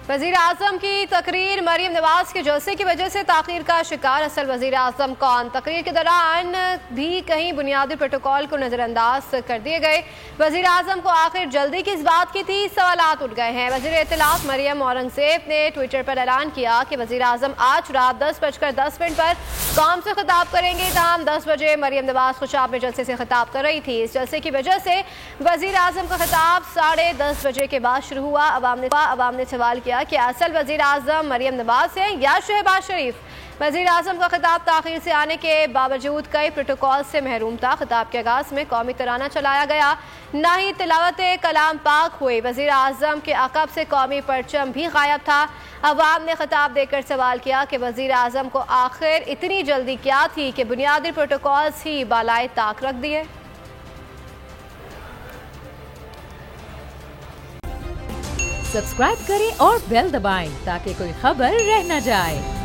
वज़ीर आज़म की तकरीर मरीम नवाज के जलसे की वजह से ताख़ीर का शिकार असल वज़ीर आज़म कौन? तकरीर के दौरान भी कहीं बुनियादी प्रोटोकॉल को नज़रअंदाज कर दिए गए। वज़ीर आज़म को आखिर जल्दी किस बात की थी, सवालात उठ गए हैं। वज़ीर इत्तलात मरियम औरंगज़ेब ने ट्विटर पर ऐलान किया कि वज़ीर आज़म आज रात 10:10 पर कौम से खिताब करेंगे। तमाम 10 बजे मरियम नवाज खुशाब में जलसे से खिताब कर रही थी। इस जलसे की वजह से वज़ीर आज़म का खिताब 10:30 बजे के बाद शुरू हुआ। अवाम ने सवाल किया कि असल वज़ीर आज़म मरियम नवाज है या शहबाज शरीफ। वज़ीर आज़म का खिताब ताख़ीर से आने के बावजूद कई प्रोटोकॉल से महरूम था। खिताब के आगाज़ में कौमी तराना चलाया गया, न ही तिलावत कलाम पाक हुई। वज़ीर आज़म के अक़ब से कौमी परचम भी गायब था। अवाम ने खिताब देकर सवाल किया कि वज़ीर आज़म को आखिर इतनी जल्दी क्या थी कि बुनियादी प्रोटोकॉल्स ही बालाए ताक रख दिए। सब्सक्राइब करें और बेल दबाएं ताकि कोई खबर रह न जाए।